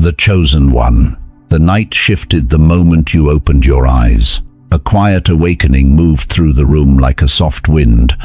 The chosen one. The night shifted the moment you opened your eyes. A quiet awakening moved through the room like a soft wind.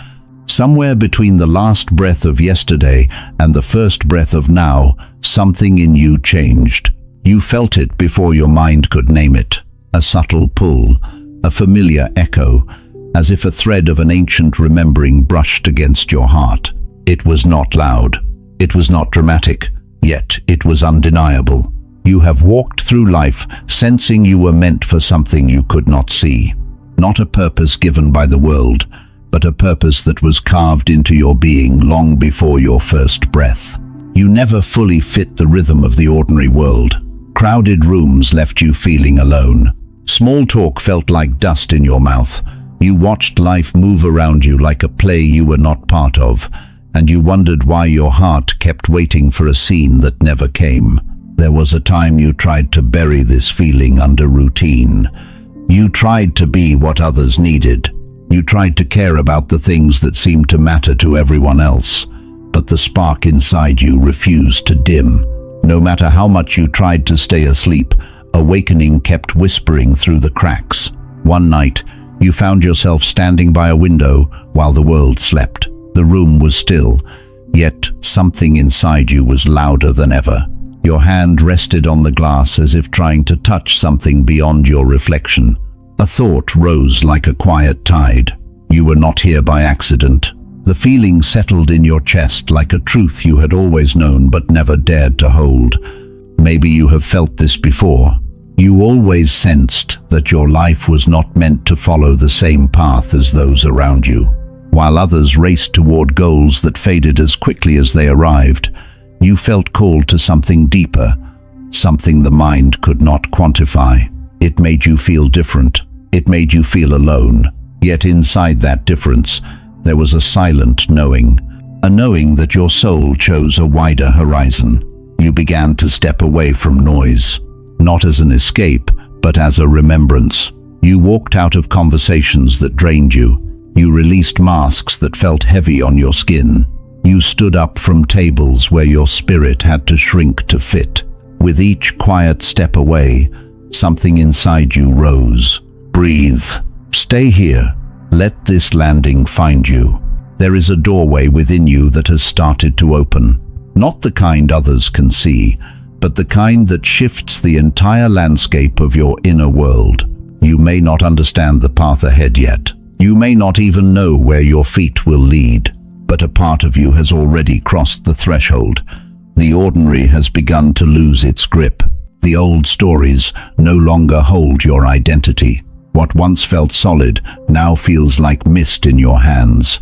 Somewhere between the last breath of yesterday and the first breath of now, something in you changed. You felt it before your mind could name it. A subtle pull, a familiar echo, as if a thread of an ancient remembering brushed against your heart. It was not loud. It was not dramatic. Yet it was undeniable. You have walked through life sensing you were meant for something you could not see. Not a purpose given by the world, but a purpose that was carved into your being long before your first breath. You never fully fit the rhythm of the ordinary world. Crowded rooms left you feeling alone. Small talk felt like dust in your mouth. You watched life move around you like a play you were not part of, and you wondered why your heart kept waiting for a scene that never came. There was a time you tried to bury this feeling under routine. You tried to be what others needed. You tried to care about the things that seemed to matter to everyone else. But the spark inside you refused to dim. No matter how much you tried to stay asleep, awakening kept whispering through the cracks. One night, you found yourself standing by a window while the world slept. The room was still, yet something inside you was louder than ever. Your hand rested on the glass as if trying to touch something beyond your reflection. A thought rose like a quiet tide. You were not here by accident. The feeling settled in your chest like a truth you had always known but never dared to hold. Maybe you have felt this before. You always sensed that your life was not meant to follow the same path as those around you. While others raced toward goals that faded as quickly as they arrived, you felt called to something deeper, something the mind could not quantify. It made you feel different. It made you feel alone. Yet inside that difference, there was a silent knowing, a knowing that your soul chose a wider horizon. You began to step away from noise, not as an escape, but as a remembrance. You walked out of conversations that drained you. You released masks that felt heavy on your skin. You stood up from tables where your spirit had to shrink to fit. With each quiet step away, something inside you rose. Breathe. Stay here. Let this landing find you. There is a doorway within you that has started to open. Not the kind others can see, but the kind that shifts the entire landscape of your inner world. You may not understand the path ahead yet. You may not even know where your feet will lead. But a part of you has already crossed the threshold. The ordinary has begun to lose its grip. The old stories no longer hold your identity. What once felt solid now feels like mist in your hands.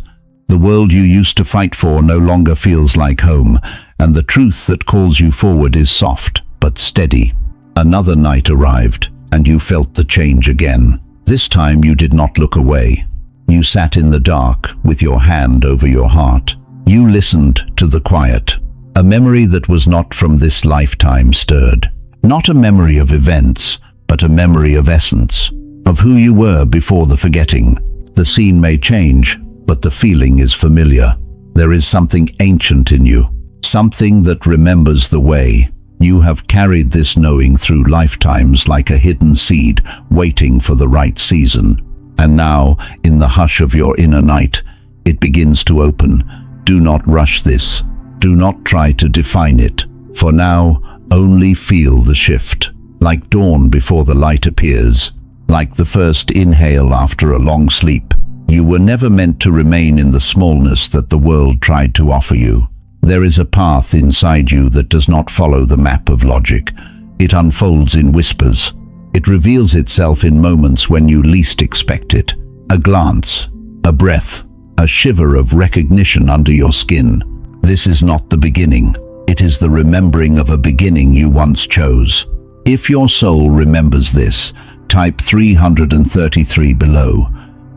The world you used to fight for no longer feels like home, and the truth that calls you forward is soft but steady. Another night arrived, and you felt the change again. This time you did not look away. You sat in the dark with your hand over your heart. You listened to the quiet. A memory that was not from this lifetime stirred. Not a memory of events, but a memory of essence, of who you were before the forgetting. The scene may change, but the feeling is familiar. There is something ancient in you, something that remembers the way. You have carried this knowing through lifetimes like a hidden seed waiting for the right season. And now, in the hush of your inner night, it begins to open. Do not rush this. Do not try to define it. For now, only feel the shift. Like dawn before the light appears. Like the first inhale after a long sleep. You were never meant to remain in the smallness that the world tried to offer you. There is a path inside you that does not follow the map of logic. It unfolds in whispers. It reveals itself in moments when you least expect it. A glance, a breath, a shiver of recognition under your skin. This is not the beginning. It is the remembering of a beginning you once chose. If your soul remembers this, type 333 below.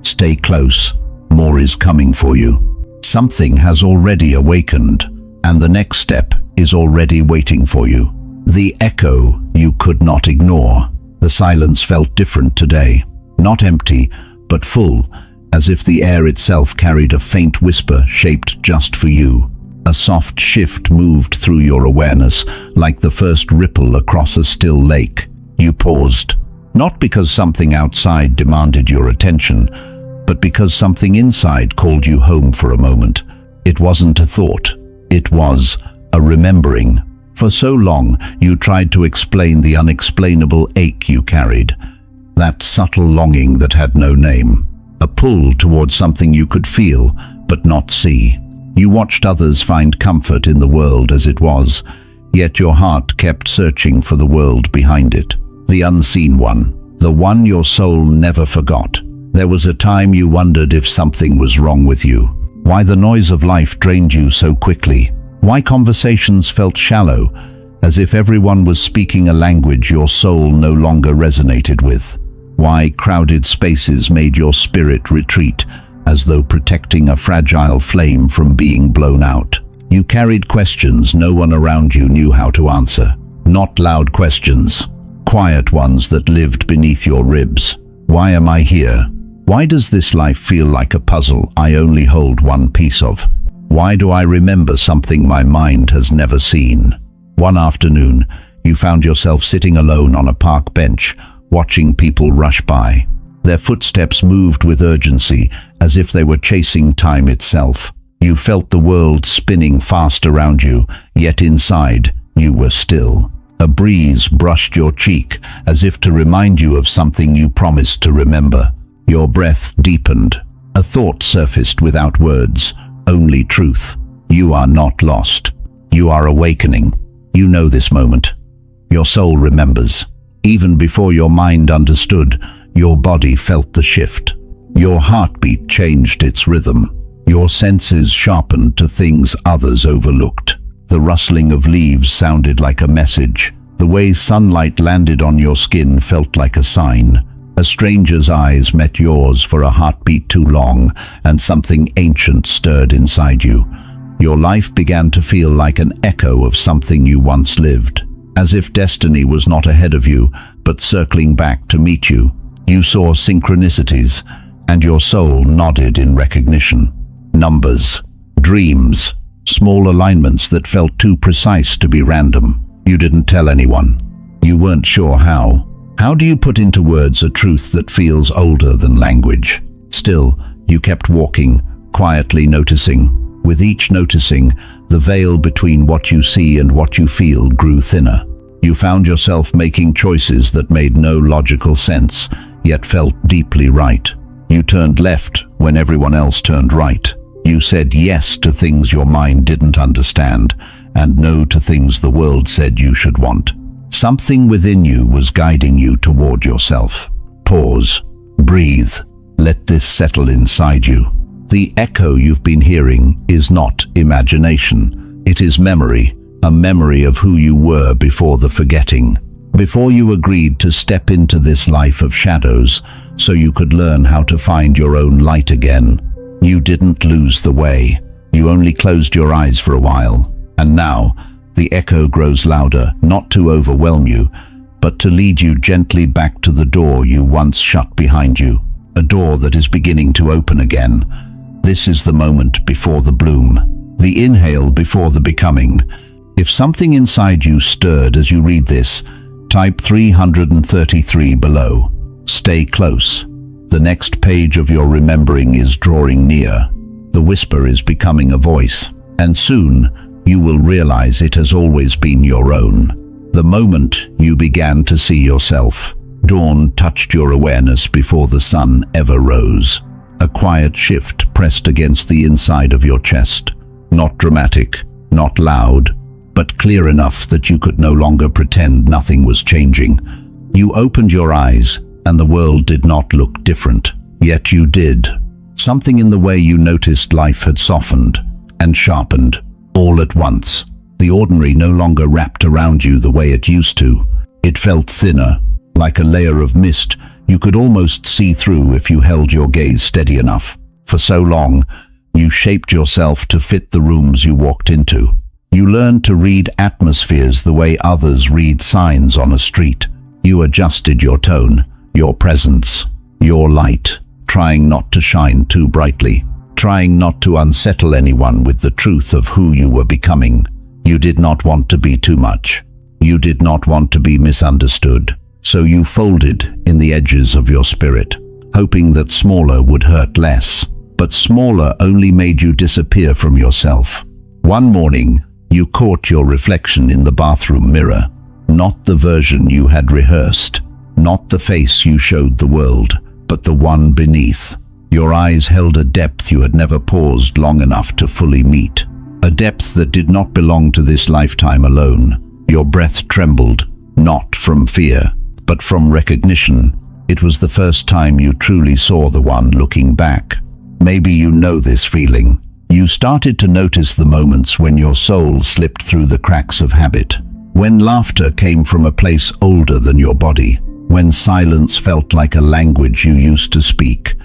Stay close. More is coming for you. Something has already awakened, and the next step is already waiting for you. The echo you could not ignore. The silence felt different today. Not empty, but full, as if the air itself carried a faint whisper shaped just for you. A soft shift moved through your awareness, like the first ripple across a still lake. You paused, not because something outside demanded your attention, but because something inside called you home for a moment. It wasn't a thought, it was a remembering. For so long, you tried to explain the unexplainable ache you carried, that subtle longing that had no name, a pull towards something you could feel but not see. You watched others find comfort in the world as it was, yet your heart kept searching for the world behind it, the unseen one, the one your soul never forgot. There was a time you wondered if something was wrong with you, why the noise of life drained you so quickly, why conversations felt shallow, as if everyone was speaking a language your soul no longer resonated with, why crowded spaces made your spirit retreat, as though protecting a fragile flame from being blown out. You carried questions no one around you knew how to answer. Not loud questions, quiet ones that lived beneath your ribs. Why am I here? Why does this life feel like a puzzle I only hold one piece of? Why do I remember something my mind has never seen? One afternoon, you found yourself sitting alone on a park bench, watching people rush by. Their footsteps moved with urgency, as if they were chasing time itself. You felt the world spinning fast around you, yet inside, you were still. A breeze brushed your cheek, as if to remind you of something you promised to remember. Your breath deepened. A thought surfaced without words, only truth. You are not lost. You are awakening. You know this moment. Your soul remembers. Even before your mind understood, your body felt the shift. Your heartbeat changed its rhythm. Your senses sharpened to things others overlooked. The rustling of leaves sounded like a message. The way sunlight landed on your skin felt like a sign. A stranger's eyes met yours for a heartbeat too long, and something ancient stirred inside you. Your life began to feel like an echo of something you once lived, as if destiny was not ahead of you, but circling back to meet you. You saw synchronicities, and your soul nodded in recognition. Numbers, dreams, small alignments that felt too precise to be random. You didn't tell anyone. You weren't sure how. How do you put into words a truth that feels older than language? Still, you kept walking, quietly noticing. With each noticing, the veil between what you see and what you feel grew thinner. You found yourself making choices that made no logical sense, yet felt deeply right. You turned left when everyone else turned right. You said yes to things your mind didn't understand, and no to things the world said you should want. Something within you was guiding you toward yourself. Pause. Breathe. Let this settle inside you. The echo you've been hearing is not imagination. It is memory, a memory of who you were before the forgetting. Before you agreed to step into this life of shadows, so you could learn how to find your own light again. You didn't lose the way. You only closed your eyes for a while. And now, the echo grows louder, not to overwhelm you, but to lead you gently back to the door you once shut behind you, a door that is beginning to open again. This is the moment before the bloom, the inhale before the becoming. If something inside you stirred as you read this, type 333 below. Stay close. The next page of your remembering is drawing near. The whisper is becoming a voice, and soon you will realize it has always been your own. The moment you began to see yourself, dawn touched your awareness before the sun ever rose. A quiet shift pressed against the inside of your chest. Not dramatic, not loud, but clear enough that you could no longer pretend nothing was changing. You opened your eyes, and the world did not look different. Yet you did. Something in the way you noticed life had softened and sharpened, all at once. The ordinary no longer wrapped around you the way it used to. It felt thinner, like a layer of mist you could almost see through if you held your gaze steady enough. For so long, you shaped yourself to fit the rooms you walked into. You learned to read atmospheres the way others read signs on a street. You adjusted your tone, your presence, your light, trying not to shine too brightly, trying not to unsettle anyone with the truth of who you were becoming. You did not want to be too much. You did not want to be misunderstood. So you folded in the edges of your spirit, hoping that smaller would hurt less. But smaller only made you disappear from yourself. One morning, you caught your reflection in the bathroom mirror. Not the version you had rehearsed. Not the face you showed the world, but the one beneath. Your eyes held a depth you had never paused long enough to fully meet. A depth that did not belong to this lifetime alone. Your breath trembled, not from fear, but from recognition. It was the first time you truly saw the one looking back. Maybe you know this feeling. You started to notice the moments when your soul slipped through the cracks of habit. When laughter came from a place older than your body. When silence felt like a language you used to speak.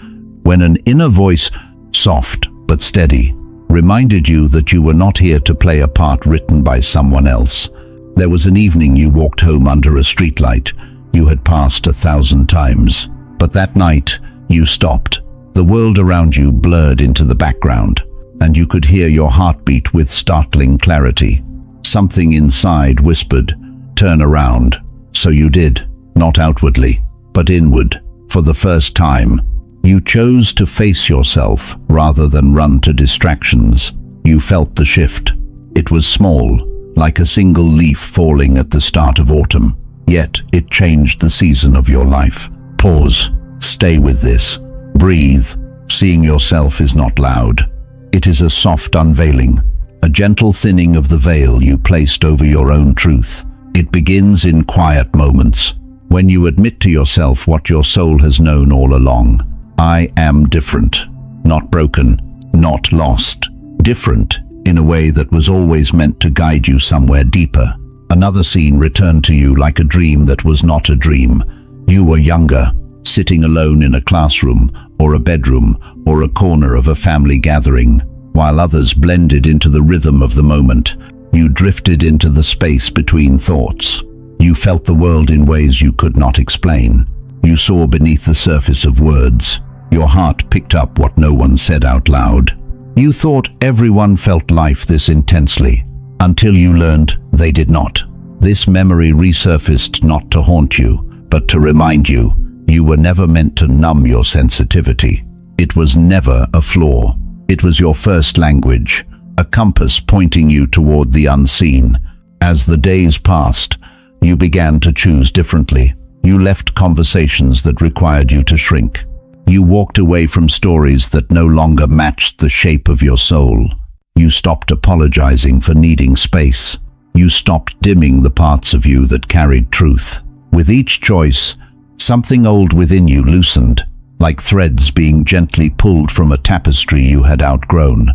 When an inner voice, soft but steady, reminded you that you were not here to play a part written by someone else. There was an evening you walked home under a streetlight you had passed 1,000 times. But that night, you stopped. The world around you blurred into the background, and you could hear your heartbeat with startling clarity. Something inside whispered, "Turn around." So you did, not outwardly, but inward. For the first time, you chose to face yourself rather than run to distractions. You felt the shift. It was small, like a single leaf falling at the start of autumn. Yet it changed the season of your life. Pause. Stay with this. Breathe. Seeing yourself is not loud. It is a soft unveiling, a gentle thinning of the veil you placed over your own truth. It begins in quiet moments, when you admit to yourself what your soul has known all along. I am different. Not broken, not lost. Different in a way that was always meant to guide you somewhere deeper. Another scene returned to you like a dream that was not a dream. You were younger, sitting alone in a classroom, or a bedroom, or a corner of a family gathering. While others blended into the rhythm of the moment, you drifted into the space between thoughts. You felt the world in ways you could not explain. You saw beneath the surface of words. Your heart picked up what no one said out loud. You thought everyone felt life this intensely, until you learned they did not. This memory resurfaced not to haunt you, but to remind you, you were never meant to numb your sensitivity. It was never a flaw. It was your first language, a compass pointing you toward the unseen. As the days passed, you began to choose differently. You left conversations that required you to shrink. You walked away from stories that no longer matched the shape of your soul. You stopped apologizing for needing space. You stopped dimming the parts of you that carried truth. With each choice, something old within you loosened, like threads being gently pulled from a tapestry you had outgrown.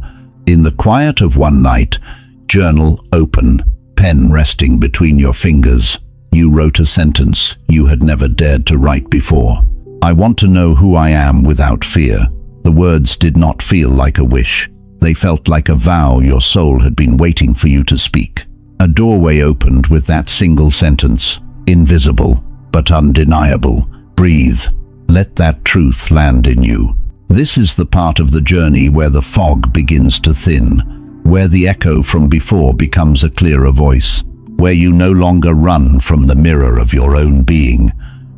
In the quiet of one night, journal open, pen resting between your fingers, you wrote a sentence you had never dared to write before. I want to know who I am without fear. The words did not feel like a wish. They felt like a vow your soul had been waiting for you to speak. A doorway opened with that single sentence, invisible but undeniable. Breathe. Let that truth land in you. This is the part of the journey where the fog begins to thin, where the echo from before becomes a clearer voice, where you no longer run from the mirror of your own being.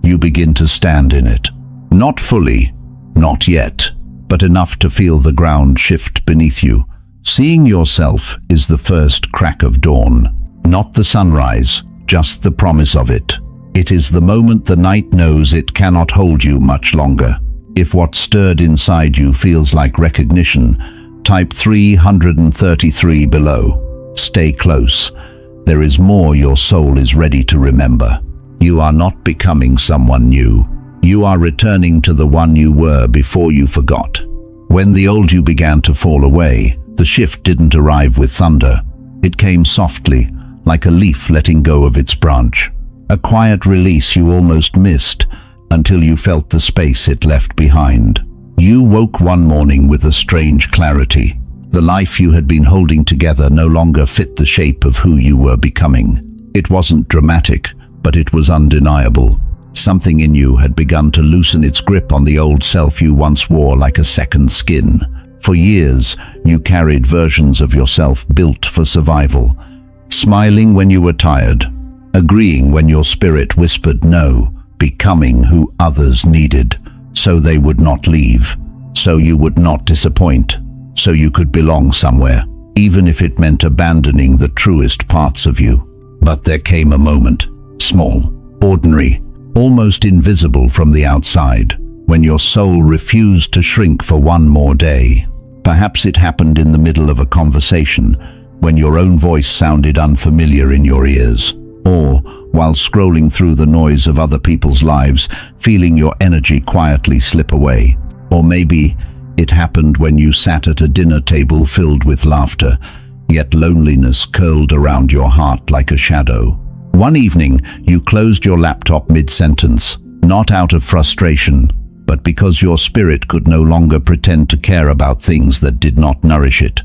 You begin to stand in it. Not fully, not yet, but enough to feel the ground shift beneath you. Seeing yourself is the first crack of dawn. Not the sunrise, just the promise of it. It is the moment the night knows it cannot hold you much longer. If what stirred inside you feels like recognition, type 333 below. Stay close. There is more your soul is ready to remember. You are not becoming someone new. You are returning to the one you were before you forgot. When the old you began to fall away, the shift didn't arrive with thunder. It came softly, like a leaf letting go of its branch. A quiet release you almost missed until you felt the space it left behind. You woke one morning with a strange clarity. The life you had been holding together no longer fit the shape of who you were becoming. It wasn't dramatic, but it was undeniable. Something in you had begun to loosen its grip on the old self you once wore like a second skin. For years, you carried versions of yourself built for survival, smiling when you were tired, agreeing when your spirit whispered no, becoming who others needed, so they would not leave, so you would not disappoint, so you could belong somewhere, even if it meant abandoning the truest parts of you. But there came a moment, small, ordinary, almost invisible from the outside, when your soul refused to shrink for one more day. Perhaps it happened in the middle of a conversation, when your own voice sounded unfamiliar in your ears, or while scrolling through the noise of other people's lives, feeling your energy quietly slip away. Or maybe it happened when you sat at a dinner table filled with laughter, yet loneliness curled around your heart like a shadow. One evening, you closed your laptop mid-sentence, not out of frustration, but because your spirit could no longer pretend to care about things that did not nourish it.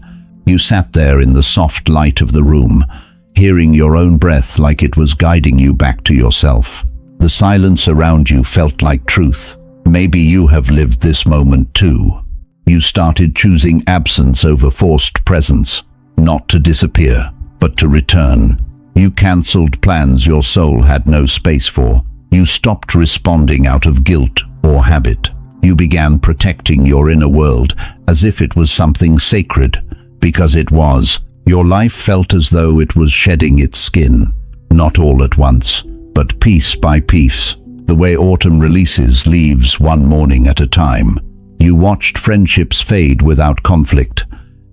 You sat there in the soft light of the room, hearing your own breath like it was guiding you back to yourself. The silence around you felt like truth. Maybe you have lived this moment too. You started choosing absence over forced presence, not to disappear, but to return. You cancelled plans your soul had no space for. You stopped responding out of guilt or habit. You began protecting your inner world as if it was something sacred, because it was. Your life felt as though it was shedding its skin, not all at once, but piece by piece, the way autumn releases leaves one morning at a time. You watched friendships fade without conflict.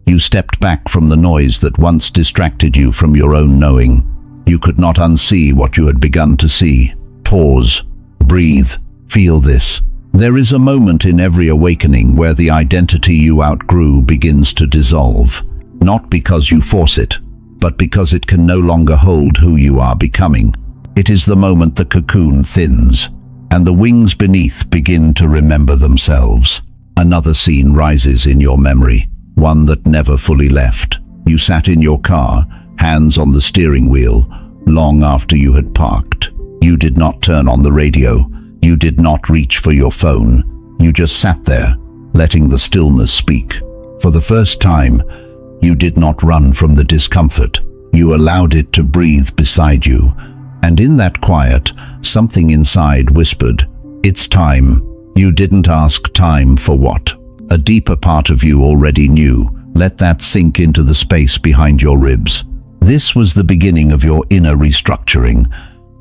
You stepped back from the noise that once distracted you from your own knowing. You could not unsee what you had begun to see. Pause, breathe, feel this. There is a moment in every awakening where the identity you outgrew begins to dissolve. Not because you force it, but because it can no longer hold who you are becoming. It is the moment the cocoon thins, and the wings beneath begin to remember themselves. Another scene rises in your memory, one that never fully left. You sat in your car, hands on the steering wheel, long after you had parked. You did not turn on the radio. You did not reach for your phone. You just sat there, letting the stillness speak. For the first time, you did not run from the discomfort. You allowed it to breathe beside you. And in that quiet, something inside whispered, "It's time." You didn't ask time for what. A deeper part of you already knew. Let that sink into the space behind your ribs. This was the beginning of your inner restructuring,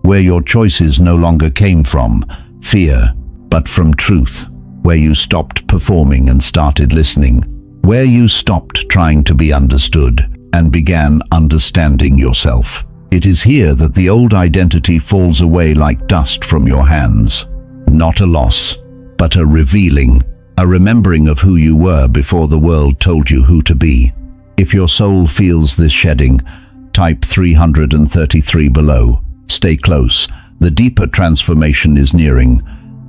where your choices no longer came from fear, but from truth, where you stopped performing and started listening, where you stopped trying to be understood and began understanding yourself. It is here that the old identity falls away like dust from your hands. Not a loss, but a revealing, a remembering of who you were before the world told you who to be. If your soul feels this shedding, type 333 below. Stay close. The deeper transformation is nearing.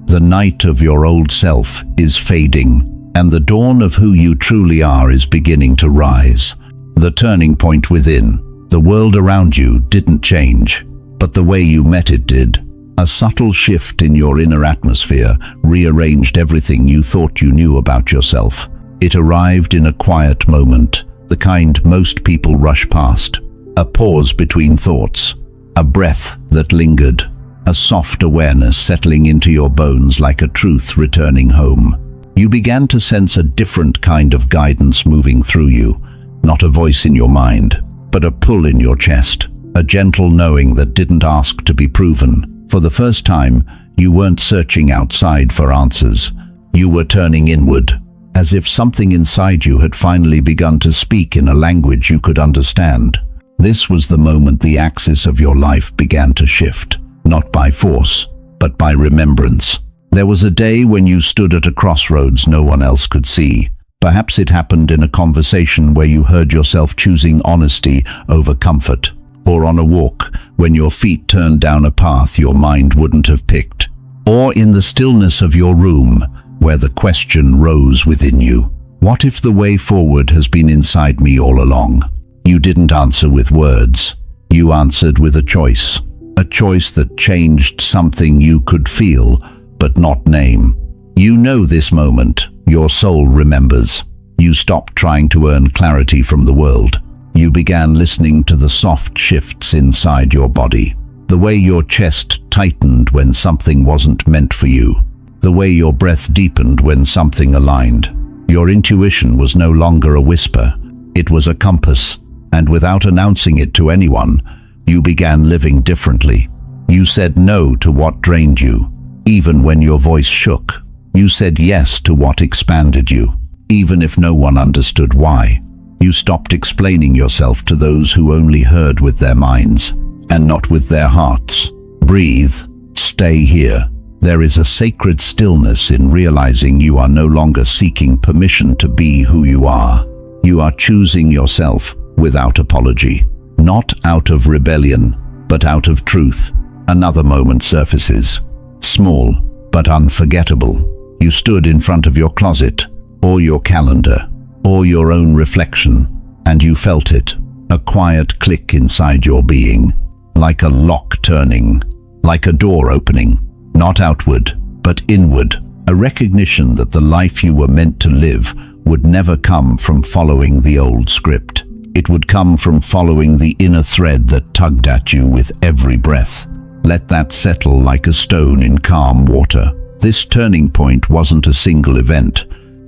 The night of your old self is fading, and the dawn of who you truly are is beginning to rise. The turning point within. The world around you didn't change, but the way you met it did. A subtle shift in your inner atmosphere rearranged everything you thought you knew about yourself. It arrived in a quiet moment, the kind most people rush past. A pause between thoughts, a breath that lingered, a soft awareness settling into your bones like a truth returning home. You began to sense a different kind of guidance moving through you, not a voice in your mind, but a pull in your chest, a gentle knowing that didn't ask to be proven. For the first time, you weren't searching outside for answers. You were turning inward, as if something inside you had finally begun to speak in a language you could understand. This was the moment the axis of your life began to shift, not by force, but by remembrance. There was a day when you stood at a crossroads no one else could see. Perhaps it happened in a conversation where you heard yourself choosing honesty over comfort, or on a walk when your feet turned down a path your mind wouldn't have picked, or in the stillness of your room where the question rose within you, what if the way forward has been inside me all along? You didn't answer with words. You answered with a choice that changed something you could feel but not name. You know this moment. Your soul remembers. You stopped trying to earn clarity from the world. You began listening to the soft shifts inside your body. The way your chest tightened when something wasn't meant for you. The way your breath deepened when something aligned. Your intuition was no longer a whisper. It was a compass, and without announcing it to anyone, you began living differently. You said no to what drained you, even when your voice shook. You said yes to what expanded you, even if no one understood why. You stopped explaining yourself to those who only heard with their minds, and not with their hearts. Breathe. Stay here. There is a sacred stillness in realizing you are no longer seeking permission to be who you are. You are choosing yourself without apology. Not out of rebellion, but out of truth. Another moment surfaces. Small, but unforgettable. You stood in front of your closet, or your calendar, or your own reflection, and you felt it. A quiet click inside your being. Like a lock turning. Like a door opening. Not outward, but inward. A recognition that the life you were meant to live would never come from following the old script. It would come from following the inner thread that tugged at you with every breath. Let that settle like a stone in calm water. This turning point wasn't a single event.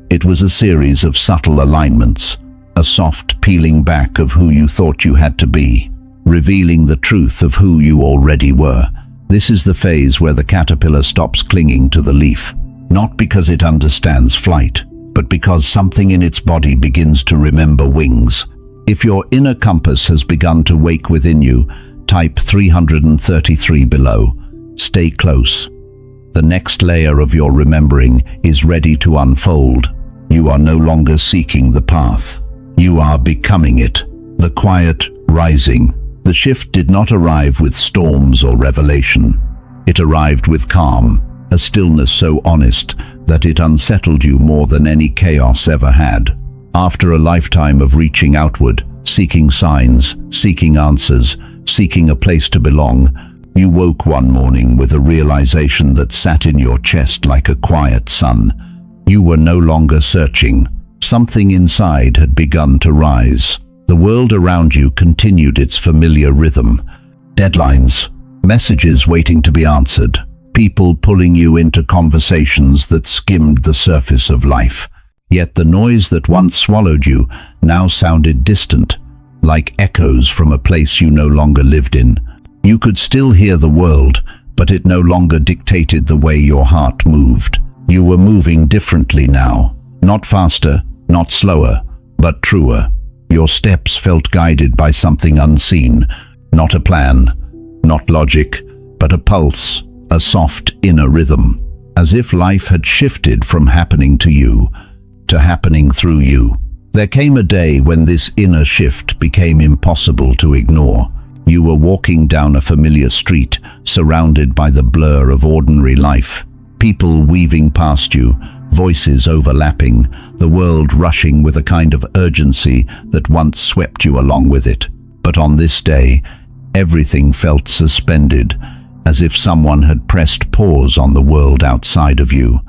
It was a series of subtle alignments, a soft peeling back of who you thought you had to be, revealing the truth of who you already were. This is the phase where the caterpillar stops clinging to the leaf, not because it understands flight, but because something in its body begins to remember wings. If your inner compass has begun to wake within you, type 333 below. Stay close. The next layer of your remembering is ready to unfold. You are no longer seeking the path. You are becoming it. The quiet rising. The shift did not arrive with storms or revelation. It arrived with calm, a stillness so honest that it unsettled you more than any chaos ever had. After a lifetime of reaching outward, seeking signs, seeking answers, seeking a place to belong, you woke one morning with a realization that sat in your chest like a quiet sun. You were no longer searching. Something inside had begun to rise. The world around you continued its familiar rhythm. Deadlines, messages waiting to be answered, people pulling you into conversations that skimmed the surface of life. Yet the noise that once swallowed you now sounded distant, like echoes from a place you no longer lived in. You could still hear the world, but it no longer dictated the way your heart moved. You were moving differently now. Not faster, not slower, but truer. Your steps felt guided by something unseen, not a plan, not logic, but a pulse, a soft inner rhythm, as if life had shifted from happening to you to happening through you. There came a day when this inner shift became impossible to ignore. You were walking down a familiar street, surrounded by the blur of ordinary life. People weaving past you, voices overlapping, the world rushing with a kind of urgency that once swept you along with it. But on this day, everything felt suspended, as if someone had pressed pause on the world outside of you.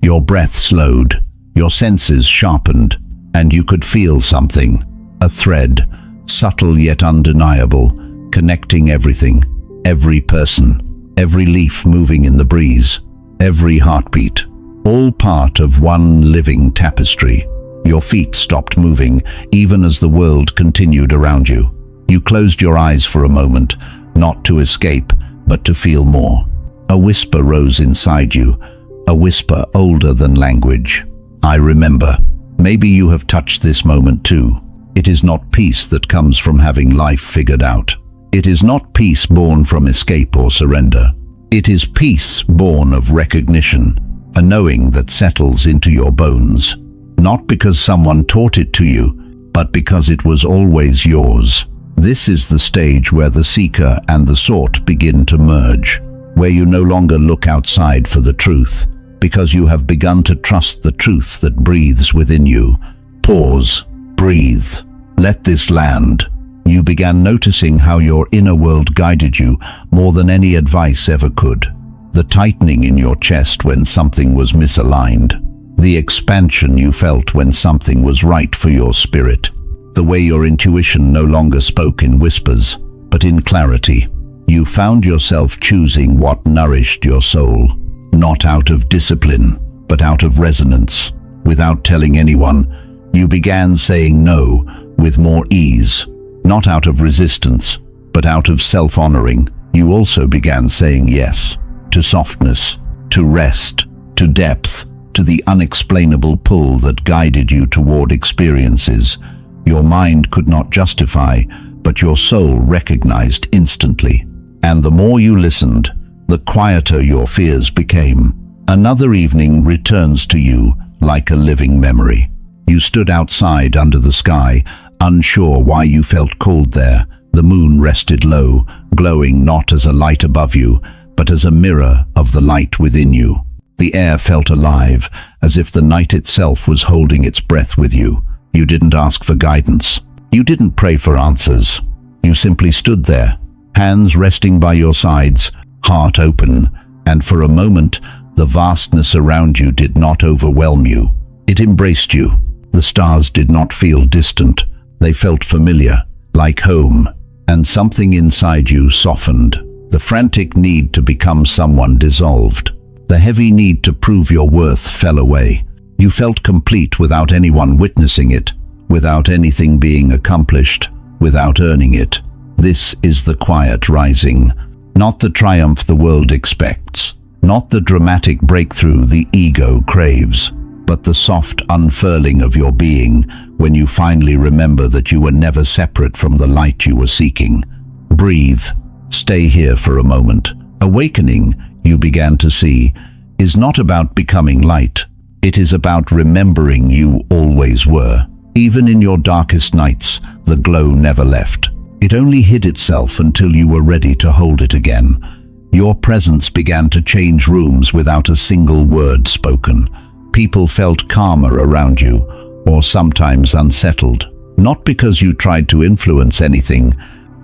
Your breath slowed, your senses sharpened, and you could feel something, a thread, subtle yet undeniable, connecting everything, every person, every leaf moving in the breeze, every heartbeat, all part of one living tapestry. Your feet stopped moving, even as the world continued around you. You closed your eyes for a moment, not to escape, but to feel more. A whisper rose inside you, a whisper older than language. I remember. Maybe you have touched this moment too. It is not peace that comes from having life figured out. It is not peace born from escape or surrender. It is peace born of recognition, a knowing that settles into your bones, not because someone taught it to you, but because it was always yours. This is the stage where the seeker and the sought begin to merge, where you no longer look outside for the truth, because you have begun to trust the truth that breathes within you. Pause, breathe, let this land. You began noticing how your inner world guided you more than any advice ever could. The tightening in your chest when something was misaligned. the expansion you felt when something was right for your spirit, the way your intuition no longer spoke in whispers, but in clarity. You found yourself choosing what nourished your soul, not out of discipline, but out of resonance. Without telling anyone, you began saying no with more ease, not out of resistance, but out of self-honoring. You also began saying yes to softness, to rest, to depth, to the unexplainable pull that guided you toward experiences your mind could not justify, but your soul recognized instantly. And the more you listened, the quieter your fears became. Another evening returns to you like a living memory. You stood outside under the sky, unsure why you felt called there. The moon rested low, glowing not as a light above you, but as a mirror of the light within you. The air felt alive, as if the night itself was holding its breath with you. You didn't ask for guidance. You didn't pray for answers. You simply stood there, hands resting by your sides, heart open, and for a moment, the vastness around you did not overwhelm you. It embraced you. The stars did not feel distant. They felt familiar, like home, and something inside you softened. The frantic need to become someone dissolved. The heavy need to prove your worth fell away. You felt complete without anyone witnessing it, without anything being accomplished, without earning it. This is the quiet rising, not the triumph the world expects, not the dramatic breakthrough the ego craves, but the soft unfurling of your being when you finally remember that you were never separate from the light you were seeking. Breathe. Stay here for a moment. Awakening, you began to see, is not about becoming light. It is about remembering you always were. Even in your darkest nights, the glow never left. It only hid itself until you were ready to hold it again. Your presence began to change rooms without a single word spoken. People felt calmer around you, or sometimes unsettled, not because you tried to influence anything,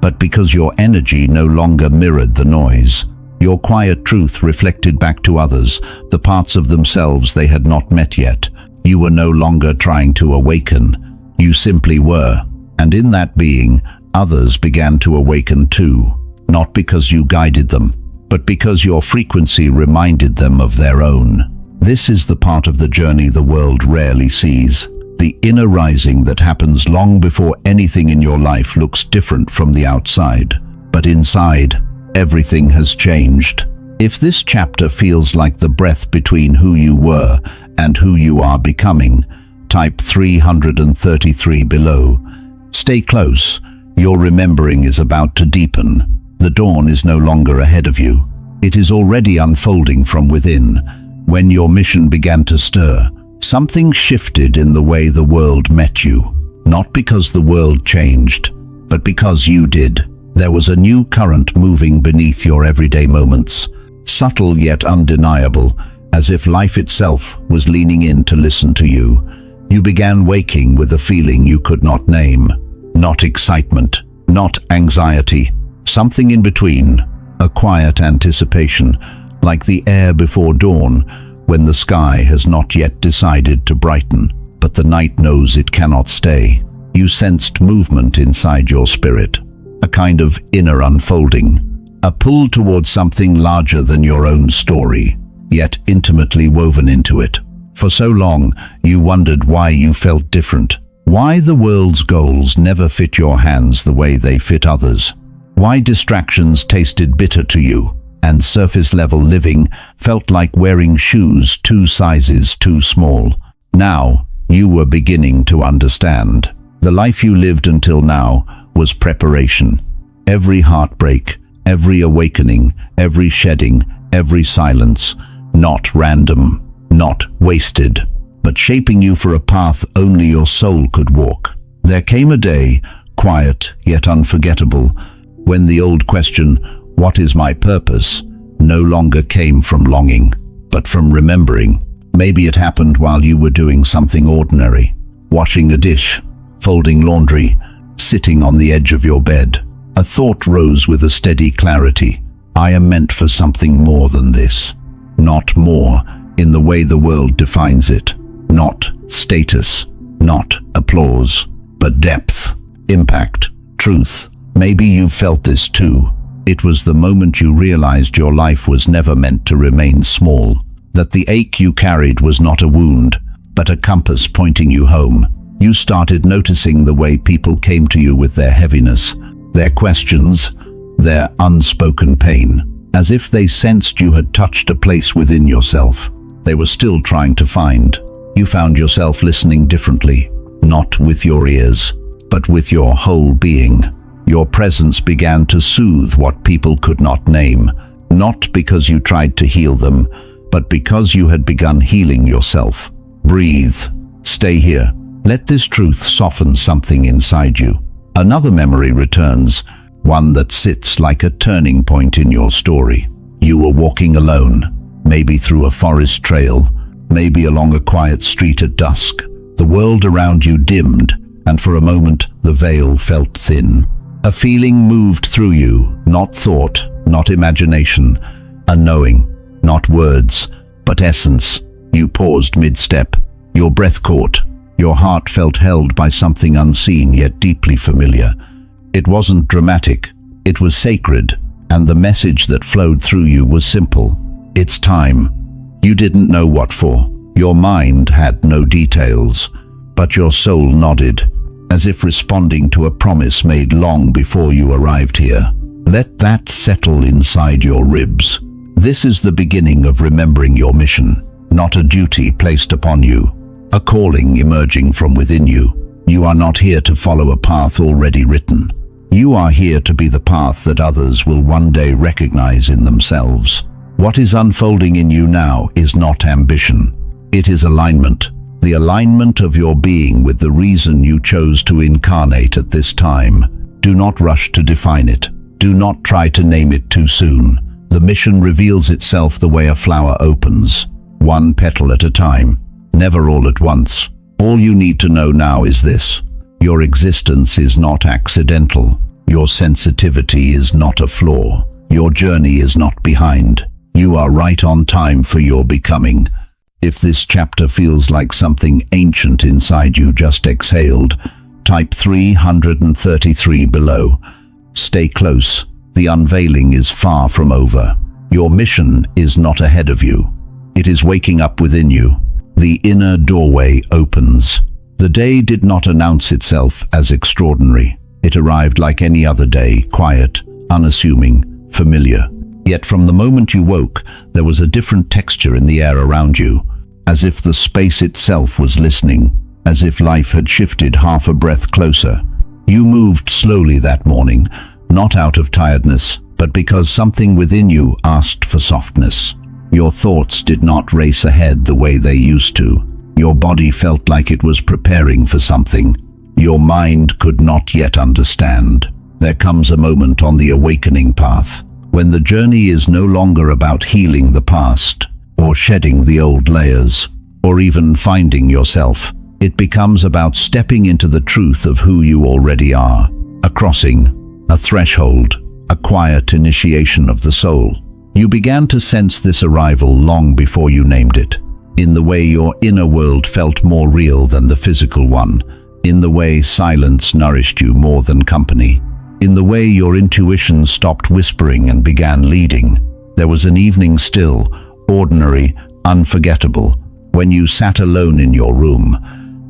but because your energy no longer mirrored the noise. Your quiet truth reflected back to others the parts of themselves they had not met yet. You were no longer trying to awaken. You simply were. And in that being, others began to awaken too. Not because you guided them, but because your frequency reminded them of their own. This is the part of the journey the world rarely sees. The inner rising that happens long before anything in your life looks different from the outside. But inside, everything has changed. If this chapter feels like the breath between who you were and who you are becoming, type 333 below. Stay close. Your remembering is about to deepen. The dawn is no longer ahead of you. It is already unfolding from within. When your mission began to stir, something shifted in the way the world met you. Not because the world changed, but because you did. There was a new current moving beneath your everyday moments, subtle yet undeniable, as if life itself was leaning in to listen to you. You began waking with a feeling you could not name. Not excitement, not anxiety, something in between. A quiet anticipation, like the air before dawn, when the sky has not yet decided to brighten, but the night knows it cannot stay. You sensed movement inside your spirit. A kind of inner unfolding, a pull towards something larger than your own story, yet intimately woven into it. For so long, you wondered why you felt different, why the world's goals never fit your hands the way they fit others, why distractions tasted bitter to you, and surface-level living felt like wearing shoes 2 sizes too small. Now, you were beginning to understand. The life you lived until now was preparation. Every heartbreak, every awakening, every shedding, every silence, not random, not wasted, but shaping you for a path only your soul could walk. There came a day, quiet yet unforgettable, when the old question, "What is my purpose?" no longer came from longing, but from remembering. Maybe it happened while you were doing something ordinary, washing a dish, folding laundry, sitting on the edge of your bed. A thought rose with a steady clarity. I am meant for something more than this. Not more, in the way the world defines it, Not status, not applause, but depth, impact, truth. Maybe you've felt this too. It was the moment you realized your life was never meant to remain small, that the ache you carried was not a wound, but a compass pointing you home. You started noticing the way people came to you with their heaviness, their questions, their unspoken pain, as if they sensed you had touched a place within yourself they were still trying to find. You found yourself listening differently, not with your ears, but with your whole being. Your presence began to soothe what people could not name, not because you tried to heal them, but because you had begun healing yourself. Breathe. Stay here. Let this truth soften something inside you. Another memory returns, one that sits like a turning point in your story. You were walking alone, maybe through a forest trail, maybe along a quiet street at dusk. The world around you dimmed, and for a moment the veil felt thin. A feeling moved through you, not thought, not imagination, a knowing, not words, but essence. You paused mid-step, your breath caught, your heart felt held by something unseen yet deeply familiar. It wasn't dramatic, it was sacred, and the message that flowed through you was simple. It's time. You didn't know what for. Your mind had no details, but your soul nodded, as if responding to a promise made long before you arrived here. Let that settle inside your ribs. This is the beginning of remembering your mission, not a duty placed upon you, a calling emerging from within you. You are not here to follow a path already written. You are here to be the path that others will one day recognize in themselves. What is unfolding in you now is not ambition. It is alignment. The alignment of your being with the reason you chose to incarnate at this time. Do not rush to define it. Do not try to name it too soon. The mission reveals itself the way a flower opens, one petal at a time, never all at once. All you need to know now is this: your existence is not accidental. Your sensitivity is not a flaw. Your journey is not behind. You are right on time for your becoming. If this chapter feels like something ancient inside you just exhaled, type 333 below. Stay close. The unveiling is far from over. Your mission is not ahead of you. It is waking up within you. The inner doorway opens. The day did not announce itself as extraordinary. It arrived like any other day, quiet, unassuming, familiar. Yet from the moment you woke, there was a different texture in the air around you, as if the space itself was listening, as if life had shifted half a breath closer. You moved slowly that morning, not out of tiredness, but because something within you asked for softness. Your thoughts did not race ahead the way they used to. Your body felt like it was preparing for something your mind could not yet understand. There comes a moment on the awakening path when the journey is no longer about healing the past, or shedding the old layers, or even finding yourself. It becomes about stepping into the truth of who you already are. A crossing, a threshold, a quiet initiation of the soul. You began to sense this arrival long before you named it, in the way your inner world felt more real than the physical one, in the way silence nourished you more than company, in the way your intuition stopped whispering and began leading. There was an evening still, ordinary, unforgettable, when you sat alone in your room,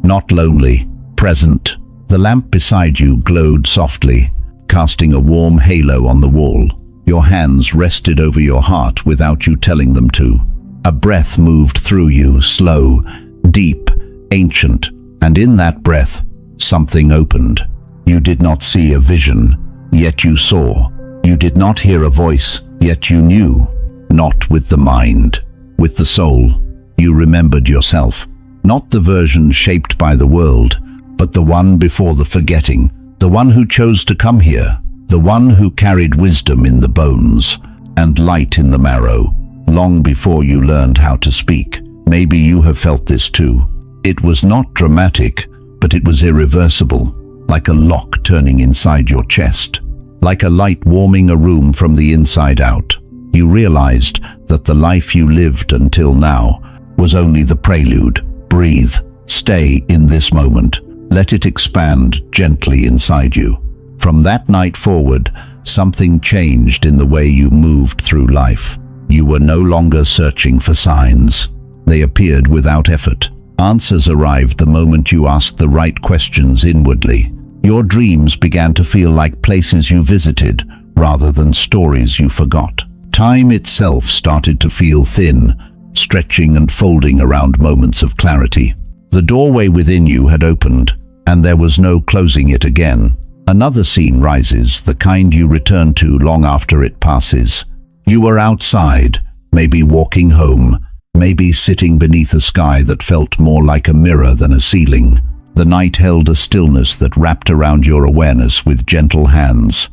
not lonely, present. The lamp beside you glowed softly, casting a warm halo on the wall. Your hands rested over your heart without you telling them to. A breath moved through you, slow, deep, ancient, and in that breath, something opened. You did not see a vision, yet you saw. You did not hear a voice, yet you knew. Not with the mind, with the soul. You remembered yourself, not the version shaped by the world, but the one before the forgetting, the one who chose to come here, the one who carried wisdom in the bones and light in the marrow, long before you learned how to speak. Maybe you have felt this too. It was not dramatic, but it was irreversible, like a lock turning inside your chest, like a light warming a room from the inside out. You realized that the life you lived until now was only the prelude, Breathe. Stay in this moment. Let it expand gently inside you. From that night forward, something changed in the way you moved through life. You were no longer searching for signs. They appeared without effort. Answers arrived the moment you asked the right questions inwardly. Your dreams began to feel like places you visited, rather than stories you forgot. Time itself started to feel thin, stretching and folding around moments of clarity. The doorway within you had opened, and there was no closing it again. Another scene rises, the kind you return to long after it passes. You were outside, maybe walking home, maybe sitting beneath a sky that felt more like a mirror than a ceiling. The night held a stillness that wrapped around your awareness with gentle hands.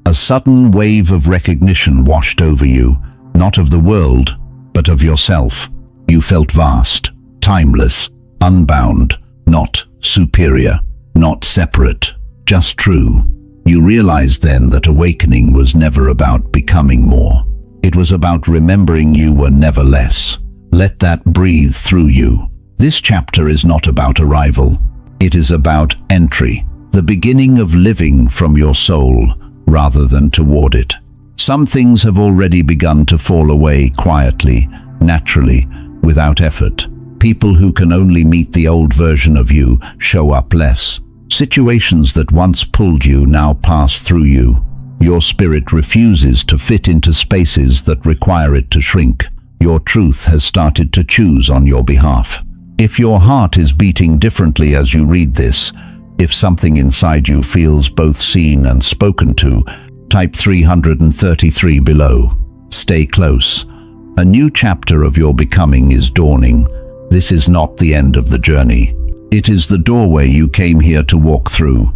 A sudden wave of recognition washed over you, not of the world, but of yourself. You felt vast, timeless, unbound, not superior, not separate, just true. You realized then that awakening was never about becoming more. It was about remembering you were never less. Let that breathe through you. This chapter is not about arrival. It is about entry, the beginning of living from your soul rather than toward it. Some things have already begun to fall away quietly, naturally, without effort. People who can only meet the old version of you show up less. Situations that once pulled you now pass through you. Your spirit refuses to fit into spaces that require it to shrink. Your truth has started to choose on your behalf. If your heart is beating differently as you read this, if something inside you feels both seen and spoken to, type 333 below. Stay close. A new chapter of your becoming is dawning. This is not the end of the journey. It is the doorway you came here to walk through.